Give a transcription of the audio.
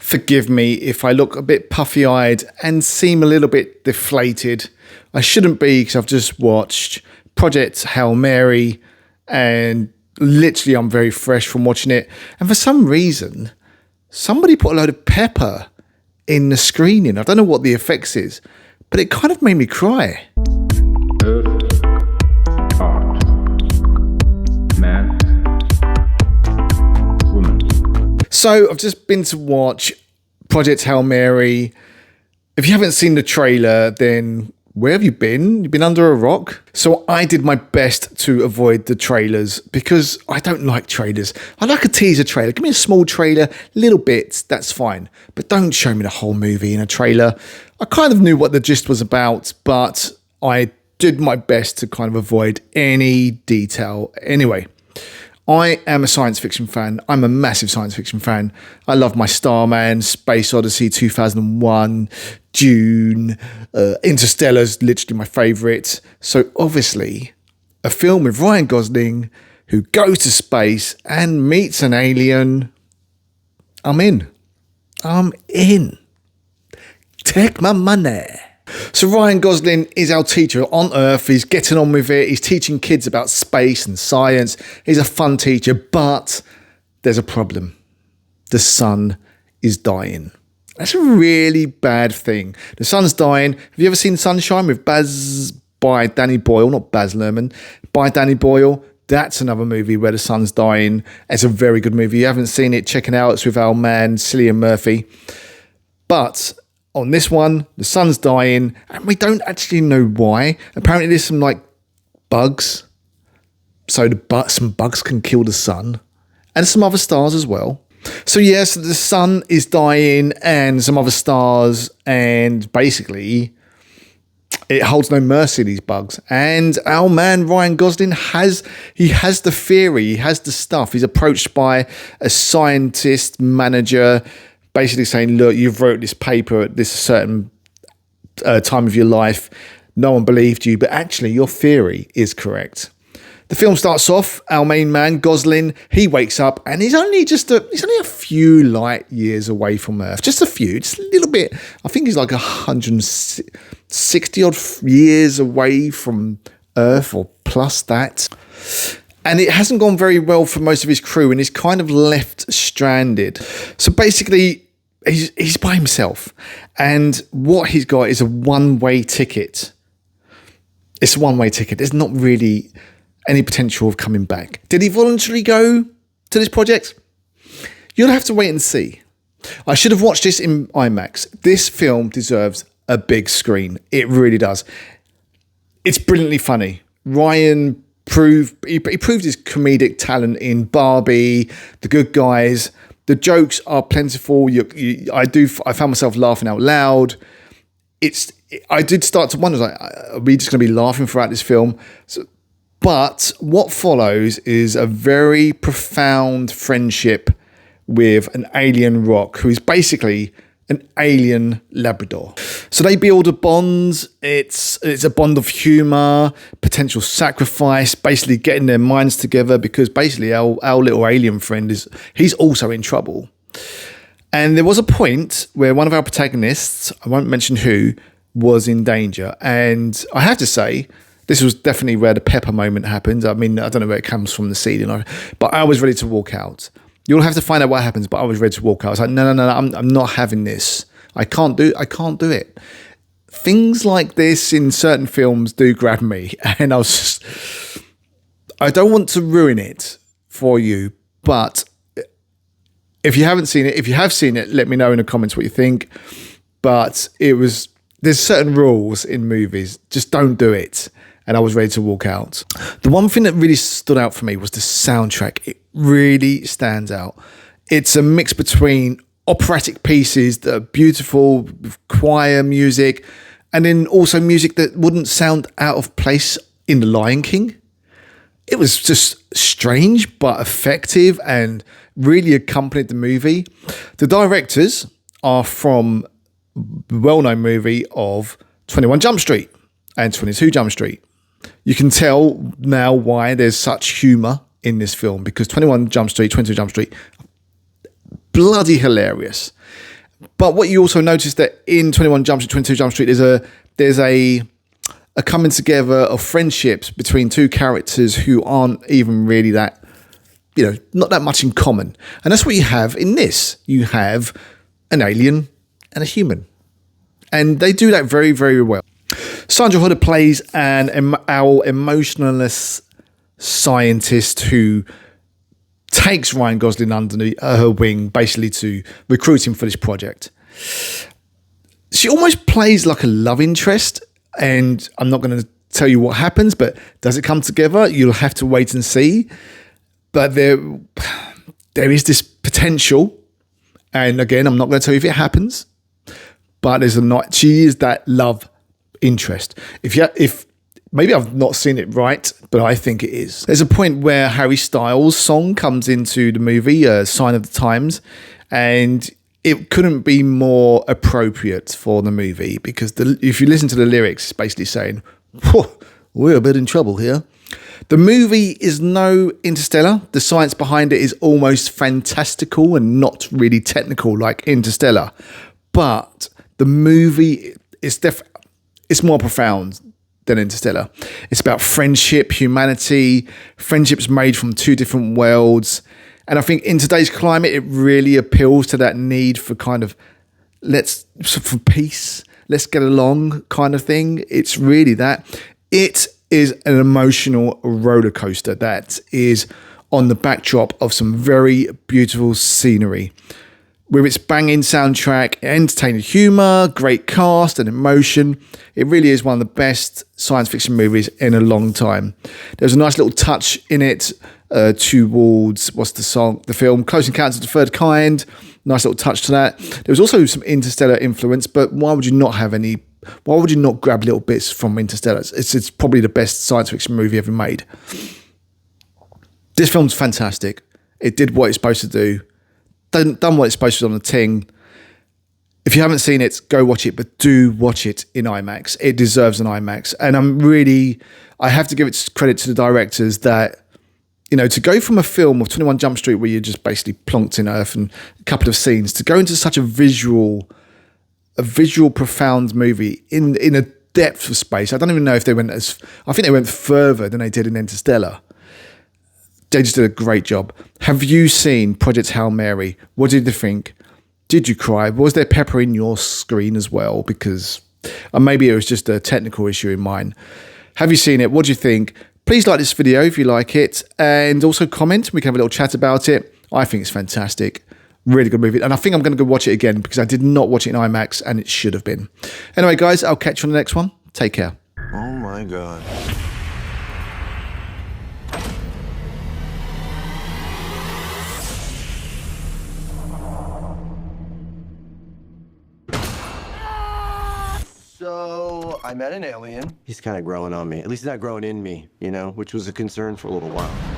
Forgive me if I look a bit puffy-eyed and seem a little bit deflated. I shouldn't be, because I've just watched Project Hail Mary and literally I'm very fresh from watching it. And for some reason, somebody put a load of pepper in the screening. I don't know what the effects is, but it kind of made me cry. Earth, art, man, woman. So I've just been to watch Project Hail Mary. If you haven't seen the trailer, then where have you been? You've been under a rock? So I did my best to avoid the trailers because I don't like trailers. I like a teaser trailer. Give me a small trailer, little bits, that's fine. But don't show me the whole movie in a trailer. I kind of knew what the gist was about, but I did my best to kind of avoid any detail. Anyway, I am a science fiction fan. I'm a massive science fiction fan. I love my Starman, Space Odyssey 2001, Dune, Interstellar's literally my favourite. So obviously, a film with Ryan Gosling who goes to space and meets an alien. I'm in. Take my money. So Ryan Gosling is our teacher on Earth. He's getting on with it. He's teaching kids about space and science. He's a fun teacher, but there's a problem. The sun is dying. That's a really bad thing. The sun's dying. Have you ever seen Sunshine with by Danny Boyle? Not Baz Luhrmann, by Danny Boyle. That's another movie where the sun's dying. It's a very good movie. You haven't seen it, check it out. It's with our man, Cillian Murphy. But on this one, the sun's dying, and we don't actually know why. Apparently there's some like bugs. So some bugs can kill the sun. And some other stars as well. So yes, the sun is dying and some other stars, and basically it holds no mercy, these bugs. And our man Ryan Gosling has the theory, he has the stuff. He's approached by a scientist manager, basically saying, look, you've wrote this paper at this certain time of your life. No one believed you, but actually your theory is correct. The film starts off, our main man, Gosling, he wakes up and he's only a few light years away from Earth. Just a few, just a little bit. I think he's like 160 odd years away from Earth, or plus that. And it hasn't gone very well for most of his crew, and he's kind of left stranded. So basically, he's by himself. And what he's got is a one-way ticket. It's a one-way ticket. There's not really any potential of coming back. Did he voluntarily go to this project? You'll have to wait and see. I should have watched this in IMAX. This film deserves a big screen. It really does. It's brilliantly funny. Ryan proved his comedic talent in Barbie, The Good Guys. The jokes are plentiful. I found myself laughing out loud. I did start to wonder, like, are we just going to be laughing throughout this film? But what follows is a very profound friendship with an alien rock who is basically an alien Labrador. So they build a bond. It's a bond of humour, potential sacrifice, basically getting their minds together, because basically our little alien friend he's also in trouble. And there was a point where one of our protagonists, I won't mention who, was in danger. And I have to say, this was definitely where the pepper moment happened. I mean, I don't know where it comes from, the seed, but I was ready to walk out. You'll have to find out what happens, but I was ready to walk out. I was like, no, I'm not having this. I can't do it. Things like this in certain films do grab me, and I don't want to ruin it for you, but if you haven't seen it, if you have seen it, let me know in the comments what you think. But there's certain rules in movies. Just don't do it. And I was ready to walk out. The one thing that really stood out for me was the soundtrack. It really stands out. It's a mix between operatic pieces that are beautiful, with choir music, and then also music that wouldn't sound out of place in The Lion King. It was just strange but effective and really accompanied the movie. The directors are from the well-known movie of 21 Jump Street and 22 Jump Street. You can tell now why there's such humour in this film, because 21 Jump Street, 22 Jump Street, bloody hilarious. But what you also notice that in 21 Jump Street, 22 Jump Street, there's a coming together of friendships between two characters who aren't even really that, not that much in common. And that's what you have in this. You have an alien and a human. And they do that very, very well. Sandra Hodder plays our emotionless scientist who takes Ryan Gosling under her wing, basically to recruit him for this project. She almost plays like a love interest, and I'm not going to tell you what happens, but does it come together? You'll have to wait and see. But there is this potential, and again, I'm not going to tell you if it happens, but she is that love interest. If maybe I've not seen it right, but I think it is. There's a point where Harry Styles' song comes into the movie, Sign of the Times, and it couldn't be more appropriate for the movie because if you listen to the lyrics, it's basically saying, we're a bit in trouble here. The movie is no Interstellar. The science behind it is almost fantastical and not really technical like Interstellar. But the movie is it's more profound than Interstellar. It's about friendship, humanity, friendships made from two different worlds. And I think in today's climate, it really appeals to that need for kind of for peace, let's get along kind of thing. It's really that. It is an emotional roller coaster that is on the backdrop of some very beautiful scenery. With its banging soundtrack, entertaining humour, great cast and emotion, it really is one of the best science fiction movies in a long time. There's a nice little touch in it towards, the film? Close Encounters of the Third Kind. Nice little touch to that. There was also some Interstellar influence, but why would you not grab little bits from Interstellar? It's probably the best science fiction movie ever made. This film's fantastic. It did what it's supposed to do. Done what it's supposed to do on the ting. If you haven't seen it, go watch it, but do watch it in IMAX. It deserves an IMAX. And I have to give it credit to the directors that, to go from a film of 21 Jump Street where you're just basically plonked in earth and a couple of scenes to go into such a visual profound movie in a depth of space. I don't even know if I think they went further than they did in Interstellar. They just did a great job. Have you seen Project Hail Mary? What did you think? Did you cry? Was there pepper in your screen as well? Because maybe it was just a technical issue in mine. Have you seen it? What do you think? Please like this video if you like it. And also comment. We can have a little chat about it. I think it's fantastic. Really good movie. And I think I'm going to go watch it again because I did not watch it in IMAX and it should have been. Anyway, guys, I'll catch you on the next one. Take care. Oh my God. So I met an alien. He's kind of growing on me. At least he's not growing in me, which was a concern for a little while.